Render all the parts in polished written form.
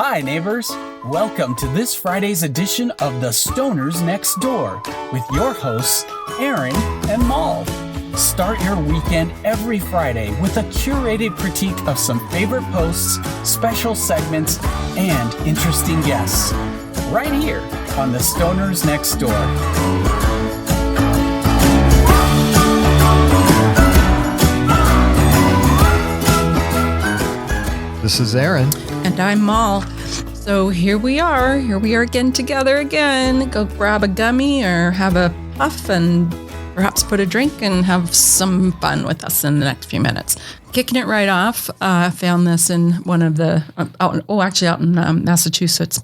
Hi, neighbors. Welcome to this Friday's edition of The Stoners Next Door with your hosts, Aaron and Mal. Start your weekend every Friday with a curated critique of some favorite posts, special segments, and interesting guests. Right here on The Stoners Next Door. This is Aaron. And I'm Mal. So here we are again together again. Go grab a gummy or have a puff and perhaps put a drink and have some fun with us in the next few minutes. Kicking it right off, I found this in one of the, out in Massachusetts.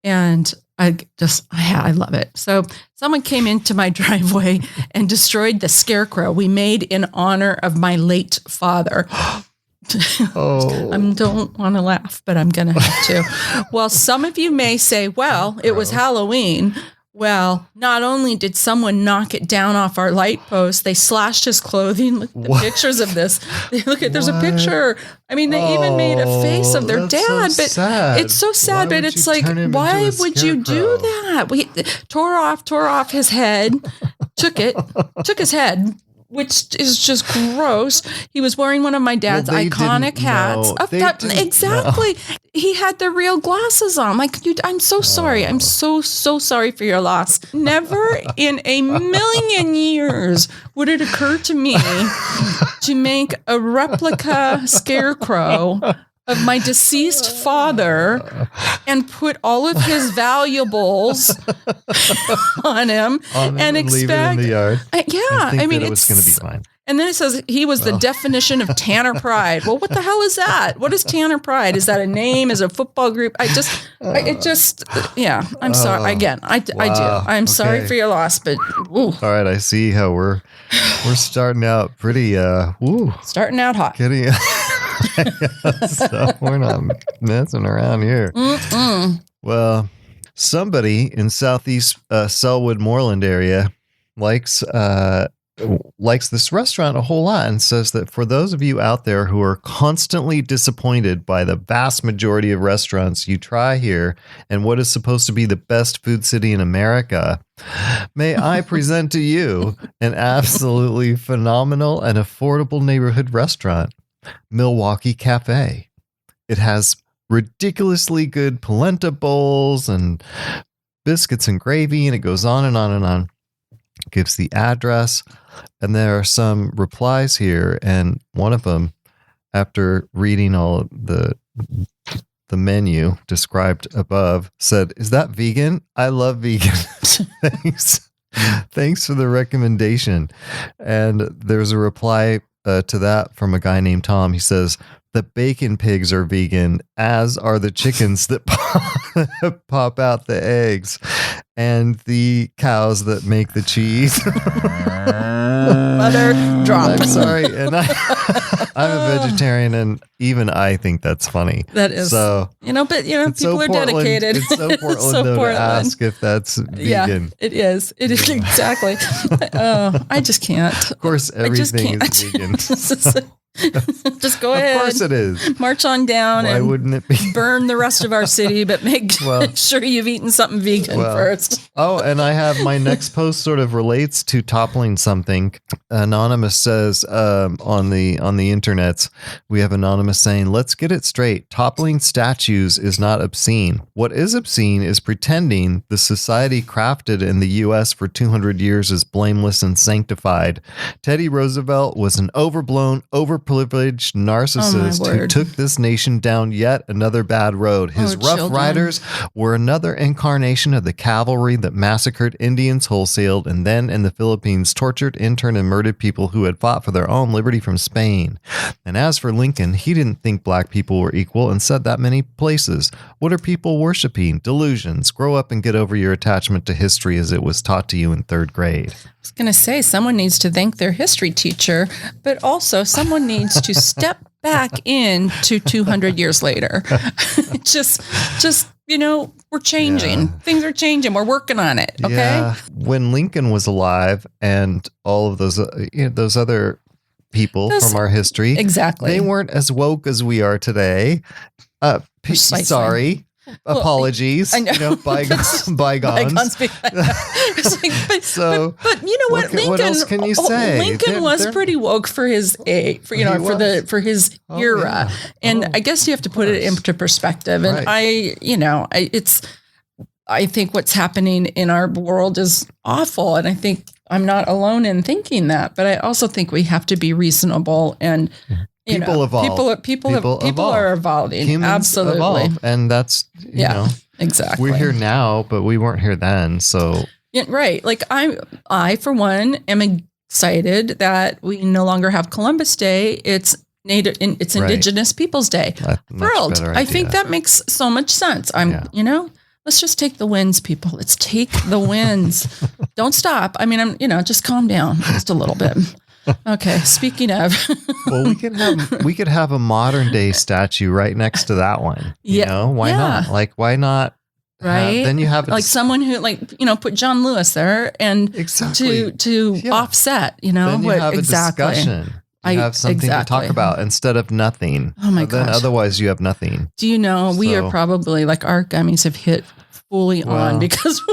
And I love it. So someone came into my driveway and destroyed the scarecrow we made in honor of my late father. I don't want to laugh, but I'm going to have to. Well, some of you may say, well, it was Halloween. Well, not only did someone knock it down off our light post, they slashed his clothing. Look at the pictures of this. There's a picture. I mean, they even made a face of their dad, but it's so sad, but it's like, why would you do that? We tore off his head, took his head, which is just gross. He was wearing one of my dad's iconic hats. Exactly. No. He had the real glasses on. Like, dude, I'm so sorry. I'm so sorry for your loss. Never in a million years would it occur to me to make a replica scarecrow of my deceased father and put all of his valuables on him and expect leave it in the yard. I mean, it was going to be fine. And then it says he was the definition of Tanner Pride. Well, what the hell is that? What is Tanner Pride? Is that a name? Is it a football group? I'm sorry. Again, I do. I'm sorry for your loss, but ooh. All right, I see how we're starting out pretty. Starting out hot. Kidding. So we're not messing around here. Well, somebody in southeast Selwood Moreland area likes this restaurant a whole lot and says that for those of you out there who are constantly disappointed by the vast majority of restaurants you try here and what is supposed to be the best food city in America, may I present to you an absolutely phenomenal and affordable neighborhood restaurant, Milwaukee Cafe. It has ridiculously good polenta bowls and biscuits and gravy, and it goes on and on and on. It gives the address, and there are some replies here, and one of them, after reading all the menu described above, said, "Is that vegan? I love vegan." Thanks for the recommendation. And there's a reply to that from a guy named Tom. He says, "The bacon pigs are vegan, as are the chickens that pop out the eggs, and the cows that make the cheese." Mother drop. I'm sorry, and I'm a vegetarian, and even I think that's funny. That is, so people are dedicated. It's so Portland to ask if that's vegan. Yeah, it is. It is exactly. I just can't. Of course, everything is vegan. Just go ahead. Of course it is. March on down. Why wouldn't it be? Burn the rest of our city, but make sure you've eaten something vegan first. Oh, and I have my next post sort of relates to toppling something. Anonymous says on the internets, we have Anonymous saying, "Let's get it straight. Toppling statues is not obscene. What is obscene is pretending the society crafted in the U.S. for 200 years is blameless and sanctified. Teddy Roosevelt was an overblown, overprivileged narcissist who took this nation down yet another bad road. His Rough Riders were another incarnation of the cavalry that massacred Indians wholesaled and then in the Philippines tortured, interned, and murdered people who had fought for their own liberty from Spain. And as for Lincoln, he didn't think black people were equal and said that many places. What are people worshiping? Delusions. Grow up and get over your attachment to history as it was taught to you in third grade." I was going to say someone needs to thank their history teacher, but also someone needs to step back into 200 years later. just we're changing. Yeah. Things are changing. We're working on it. Okay. Yeah. When Lincoln was alive and all of those other people from our history, exactly, they weren't as woke as we are today. Precisely. Sorry. Well, Apologies. I know. Bygones. It's like, So, but you know what? Lincoln, what else can you say? Lincoln was pretty woke for his age, for his era, and I guess you have to put it into perspective. And Right. I think what's happening in our world is awful, and I think I'm not alone in thinking that. But I also think we have to be reasonable and. People evolve. People are evolving. Humans Absolutely. evolve, and that's you know exactly. we're here now, but we weren't here then. So Yeah, right. Like I for one am excited that we no longer have Columbus Day. It's it's Right. Indigenous Peoples Day. Thrilled. I think that makes so much sense. Let's just take the wins, people. Let's take the wins. Don't stop. I mean, just calm down just a little bit. Okay. Speaking of, well, we could have a modern day statue right next to that one. You know, why not? Like, why not? Right. Then you have like someone who put John Lewis there and to offset, then you have exactly. a discussion. You have something to talk about instead of nothing. Oh my gosh. Then otherwise you have nothing. Do you know, we are probably like our gummies have hit fully on because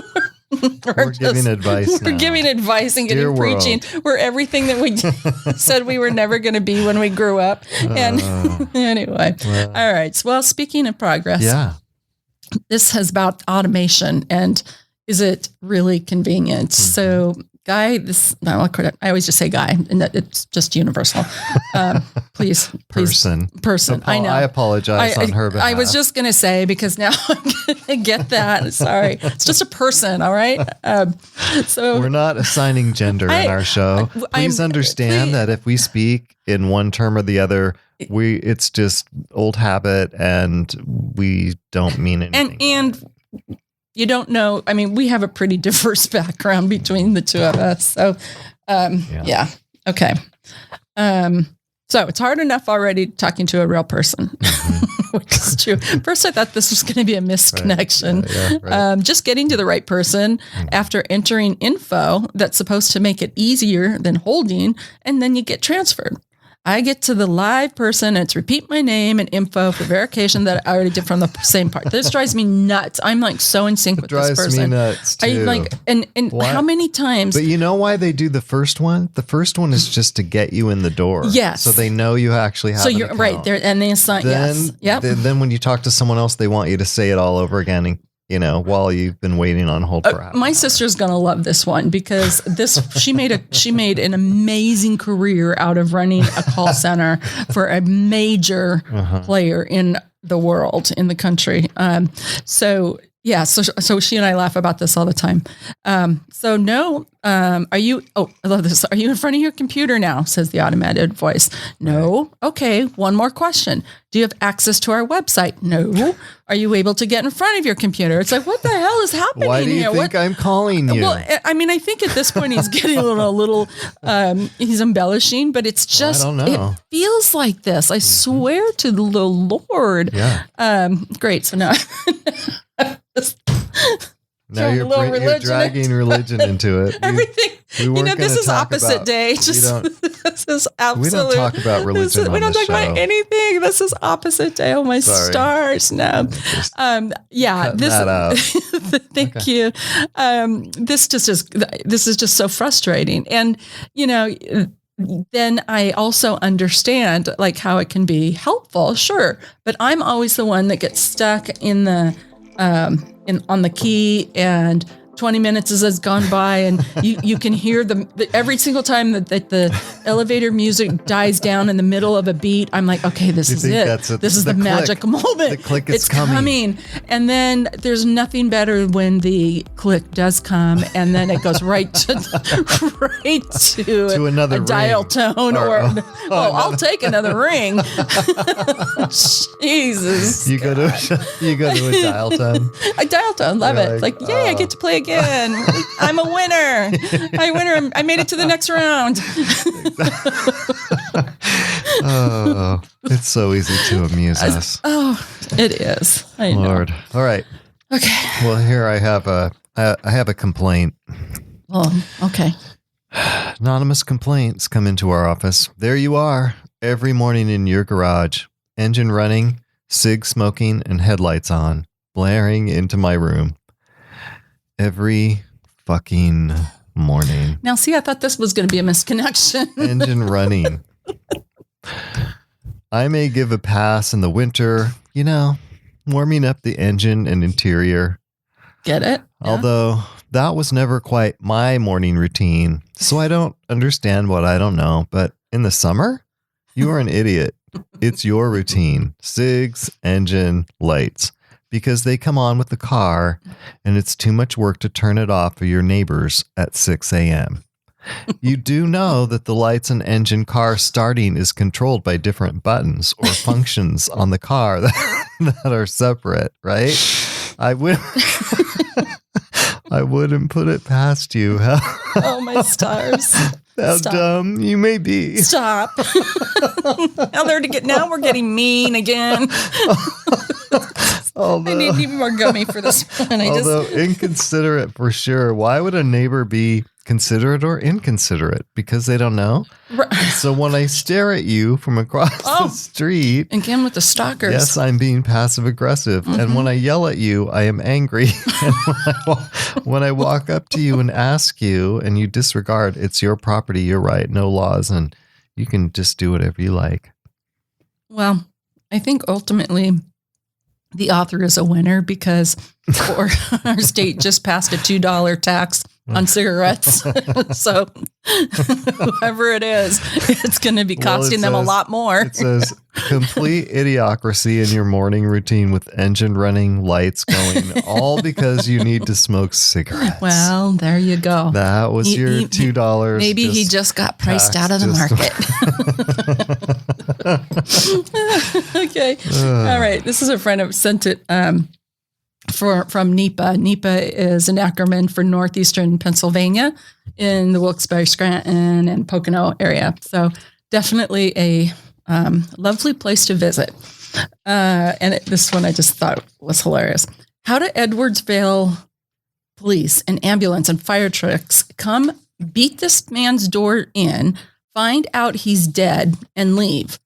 we're giving advice. We're giving advice and getting preaching. We're everything that we said we were never going to be when we grew up. And anyway, all right. Well, speaking of progress, this is about automation and is it really convenient? Mm-hmm. So, Guy, I always just say Guy, and it's just universal. Please, person. I know. I apologize on her behalf. I was just going to say, because now I'm going to get that. Sorry. It's just a person. All right. So we're not assigning gender in our show. Please understand that if we speak in one term or the other, it's just old habit and we don't mean anything. And you don't know. I mean, we have a pretty diverse background between the two of us. So, yeah. Okay. So it's hard enough already talking to a real person, which is true. First, I thought this was going to be a misconnection. Right. Just getting to the right person after entering info that's supposed to make it easier than holding, and then you get transferred. I get to the live person and it's repeat my name and info for verification that I already did from the same part. This drives me nuts. I'm like so in sync with this person. Drives me nuts too. And how many times? But you know why they do the first one? The first one is just to get you in the door. Yes. So they know you actually have. So you're right there, and they assign. Yes. Yep. Then when you talk to someone else, they want you to say it all over again. While you've been waiting on hold for my sister's going to love this one because she made an amazing career out of running a call center for a major player in the world, in the country. So she and I laugh about this all the time. I love this. Are you in front of your computer now? Says the automated voice. No. Okay. One more question. Do you have access to our website? No. Are you able to get in front of your computer? It's like, what the hell is happening here? Why do you think I'm calling you? Well, I mean, I think at this point he's getting a little, he's embellishing, but it's just, I don't know. It feels like this. I swear to the Lord. Yeah. Great. So now. Now you're dragging religion into it. Everything. This is opposite day. This is absolute. We don't talk about religion. We don't talk about anything. This is opposite day. Oh my stars! No. Thank you. This is just so frustrating, and then I also understand like how it can be helpful. Sure, but I'm always the one that gets stuck in the. On the key, and 20 minutes has gone by, and you can hear the every single time that the elevator music dies down in the middle of a beat. I'm like, okay, this is it. This is the magic moment. The click is coming. And then there's nothing better when the click does come, and then it goes right to another dial tone, I'll take another ring. Jesus. You go to a dial tone. A dial tone, love it. Like, yay, I get to play again. I'm a winner. I made it to the next round. Oh, it's so easy to amuse us. Oh, it is. I know. Lord. All right. Okay. Well, here I have a complaint. Oh, okay. Anonymous complaints come into our office. There you are, every morning in your garage, engine running, cig smoking and headlights on, blaring into my room every fucking morning. Now, see, I thought this was going to be a misconnection. Engine running. I may give a pass in the winter, warming up the engine and interior. Get it? Yeah. Although that was never quite my morning routine, so I don't understand what I don't know. But in the summer, you are an idiot. It's your routine. Cigs, engine, lights. Because they come on with the car, and it's too much work to turn it off for your neighbors at 6 a.m. You do know that the lights and engine car starting is controlled by different buttons or functions on the car that are separate, right? I wouldn't put it past you. Oh, my stars. How Stop. dumb you may be. Stop. Now we're getting mean again. I need even more gummy for this one. Although inconsiderate for sure. Why would a neighbor be considerate or inconsiderate? Because they don't know? Right. So when I stare at you from across the street... Again with the stalkers. Yes, I'm being passive aggressive. Mm-hmm. And when I yell at you, I am angry. And when I walk up to you and ask you and you disregard, it's your property, you're right, no laws, and you can just do whatever you like. Well, I think ultimately the author is a winner because our state just passed a $2 tax on cigarettes. So whoever it is, it's going to be costing them a lot more. It says complete idiocracy in your morning routine with engine running, lights going, all because you need to smoke cigarettes. Well, there you go. That was your $2. Maybe he just got priced out of the market. Okay. All right. This is a friend who sent it from NEPA. NEPA is an acronym for Northeastern Pennsylvania in the Wilkes-Barre, Scranton, and Pocono area. So definitely a lovely place to visit. This one I just thought was hilarious. How do Edwardsville police and ambulance and fire trucks come beat this man's door in, find out he's dead, and leave?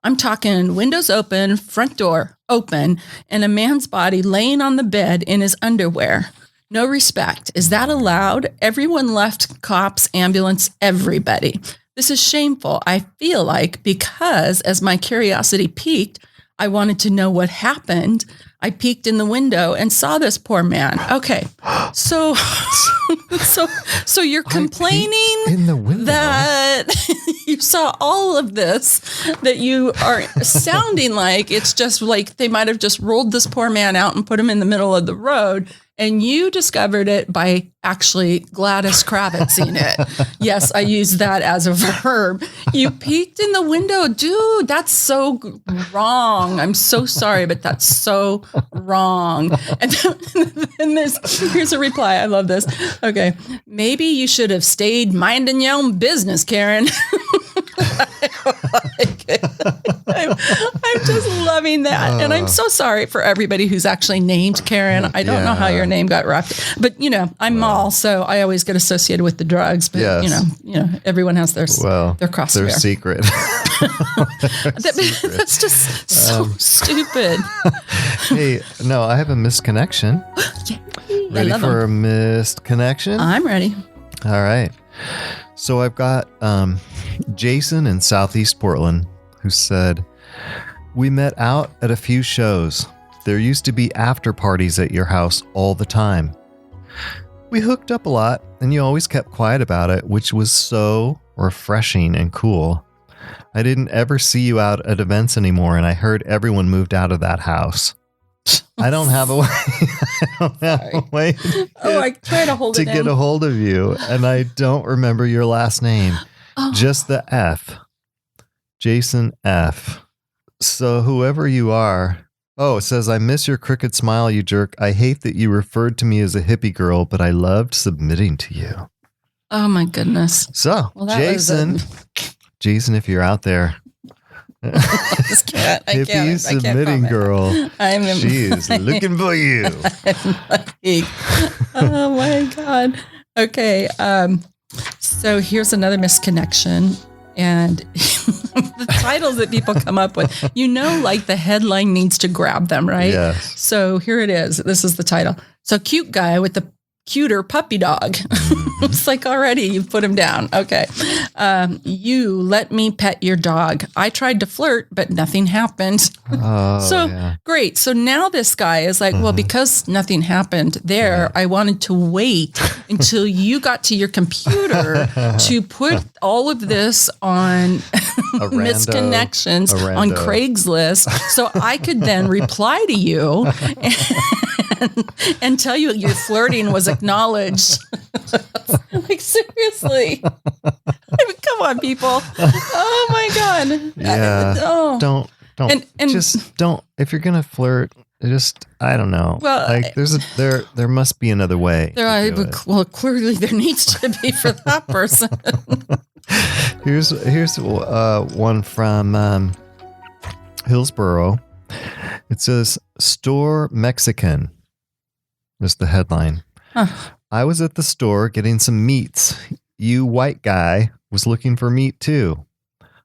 I'm talking windows open, front door open, and a man's body laying on the bed in his underwear. No respect. Is that allowed? Everyone left, cops, ambulance, everybody. This is shameful, I feel like, because as my curiosity piqued, I wanted to know what happened. I peeked in the window and saw this poor man. Okay, so you're complaining in the window that you saw all of this, that you are sounding like it's just like they might have just rolled this poor man out and put him in the middle of the road. And you discovered it by actually Gladys Kravitzing it. Yes, I use that as a verb. You peeked in the window. Dude, that's so wrong. I'm so sorry, but that's so wrong. And then here's a reply. I love this. Okay. Maybe you should have stayed minding your own business, Karen. I'm just loving that. And I'm so sorry for everybody who's actually named Karen. I don't know how your name got wrapped, but I'm Mall, so I always get associated with the drugs, but everyone has their crossfire. Their secret. That's just so stupid. Hey, no, I have a misconnection. Ready for a missed connection? I'm ready. All right. So I've got Jason in Southeast Portland who said, we met out at a few shows. There used to be after parties at your house all the time. We hooked up a lot and you always kept quiet about it, which was so refreshing and cool. I didn't ever see you out at events anymore and I heard everyone moved out of that house. I don't have a way. I try to hold it in. Get a hold of you, and I don't remember your last name. Just the F. Jason F. So whoever you are. Oh, it says, I miss your crooked smile, you jerk. I hate that you referred to me as a hippie girl, but I loved submitting to you. Oh my goodness. So, Jason, if you're out there. This cat. I hippie submitting girl. She is looking for you. Oh my God. Okay. So here's another misconnection. And the titles that people come up with, like the headline needs to grab them, right? Yes. So here it is. This is the title. So cute guy with the cuter puppy dog. It's like already you've put him down. Okay. You let me pet your dog. I tried to flirt, but nothing happened. Great. So now this guy is like, well, because nothing happened there, I wanted to wait until you got to your computer to put all of this on misconnections on Craigslist so I could then reply to you and tell you your flirting was acknowledged. Like, seriously. I mean, come on, people. Oh my God. Yeah. Don't just don't, if you're going to flirt, just, I don't know. Well, like there must be another way. Well, clearly there needs to be for that person. Here's one from Hillsboro. It says, "Store Mexican." Is the headline. I was at the store getting some meats. You white guy was looking for meat too.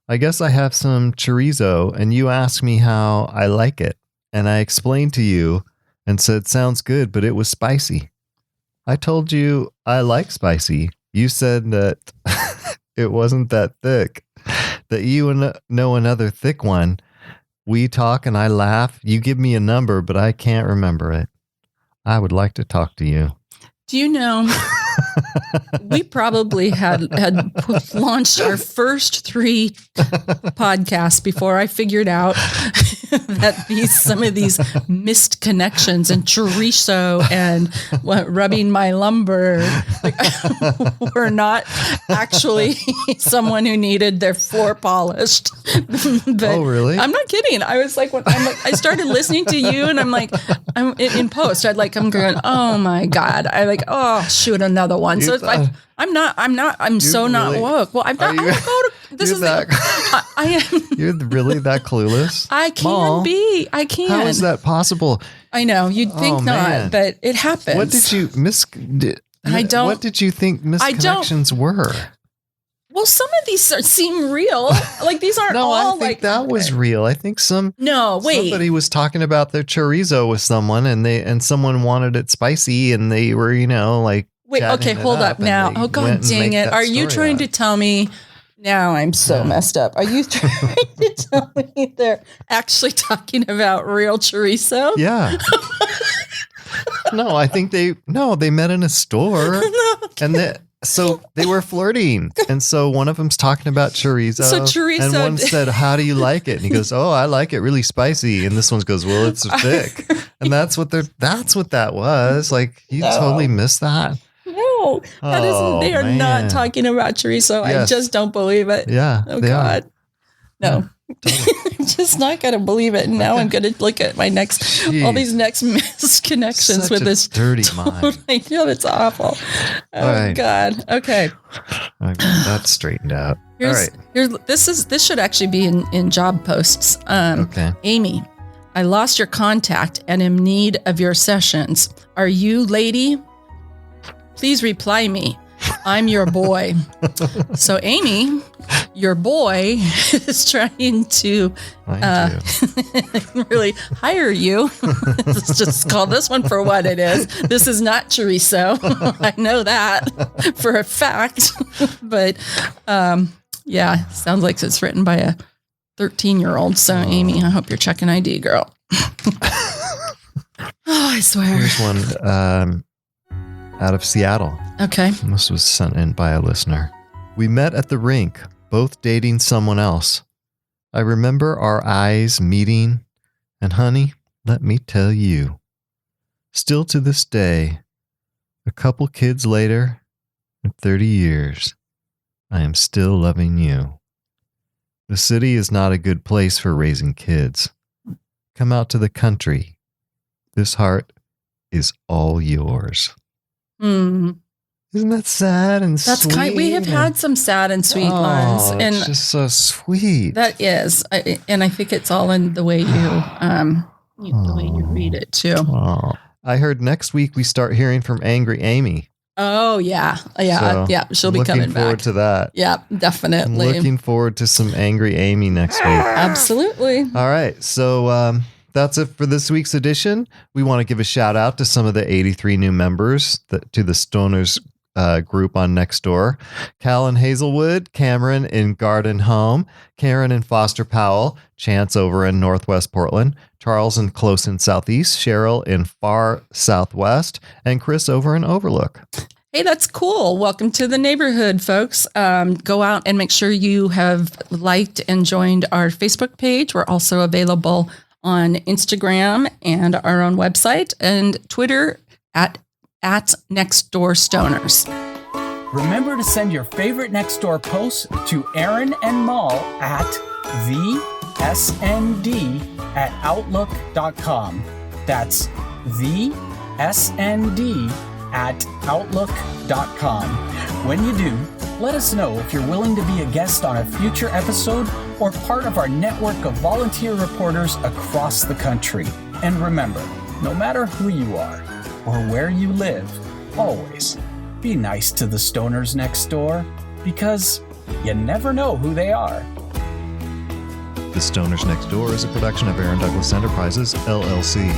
I guess I have some chorizo and you asked me how I like it. And I explained to you and said, sounds good, but it was spicy. I told you I like spicy. You said that it wasn't that thick, that you know another thick one. We talk and I laugh. You give me a number, but I can't remember it. I would like to talk to you. Do you know, we probably had launched our first 3 podcasts before I figured out that some of these missed connections and chorizo and rubbing my lumber were not actually someone who needed their floor polished. But oh, really? I'm not kidding. I was like, I started listening to you and I'm in post. I'm going, oh my God. Oh, shoot, another one. So I'm so not woke. Well, I go to, this is I am. You're really that clueless? I can be. I can. How is that possible? I know. You'd think not, but it happens. What did you what did you think misconnections were? Well, some of these seem real. Like these aren't all. I think that was real. I think somebody was talking about their chorizo with someone, and someone wanted it spicy, and they were, like. Wait, okay, hold up now. Oh God, dang it! Are you trying to tell me? Now I'm so messed up. Are you trying to tell me they're actually talking about real chorizo? Yeah. No, I think they met in a store, and so they were flirting. And so one of them's talking about chorizo, and one said, how do you like it? And he goes, oh, I like it really spicy. And this one goes, well, it's thick. And that's what that was. Like, you totally missed that. No, that isn't. They are not talking about chorizo. Yes. I just don't believe it. Yeah. Oh God. No. Totally. I'm just not going to believe it. And now I'm going to look at my all these next misconnections with this dirty mind. I know, it's awful. Oh God. Okay. I got that straightened out. All right. This should actually be in job posts. Okay. Amy, I lost your contact and am in need of your sessions. Are you lady? Please reply me. I'm your boy. So Amy, your boy is trying to really hire you. Let's just call this one for what it is. This is not chorizo. I know that for a fact. But sounds like it's written by a 13-year-old. So Amy, I hope you're checking ID, girl. I swear. Here's one out of Seattle. Okay. This was sent in by a listener. We met at the rink, both dating someone else. I remember our eyes meeting, and honey, let me tell you, still to this day, a couple kids later, and 30 years, I am still loving you. The city is not a good place for raising kids. Come out to the country. This heart is all yours. Mm. Isn't that sad and sweet? We have had some sad and sweet ones, and it's just so sweet. That is, and I think it's all in the way the way you read it too. I heard next week we start hearing from Angry Amy. Oh, yeah. Yeah. So, Yeah. She'll be looking coming forward back. to that. Yeah, I'm definitely. looking forward to some angry Amy next week. Absolutely. All right. So that's it for this week's edition. We want to give a shout out to some of the 83 new members to the Stoners group on Nextdoor. Cal in Hazelwood, Cameron in Garden Home, Karen in Foster Powell, Chance over in Northwest Portland, Charles in Close in Southeast, Cheryl in Far Southwest, and Chris over in Overlook. Hey, that's cool. Welcome to the neighborhood, folks. Go out and make sure you have liked and joined our Facebook page. We're also available on Instagram and our own website, and Twitter at Nextdoor Stoners. Remember to send your favorite Nextdoor posts to Aaron and Mal at thesnd@outlook.com. That's thesnd@outlook.com. When you do, let us know if you're willing to be a guest on a future episode or part of our network of volunteer reporters across the country. And remember, no matter who you are or where you live, always be nice to the stoners next door, because you never know who they are. The Stoners Next Door is a production of Aaron Douglas Enterprises, LLC.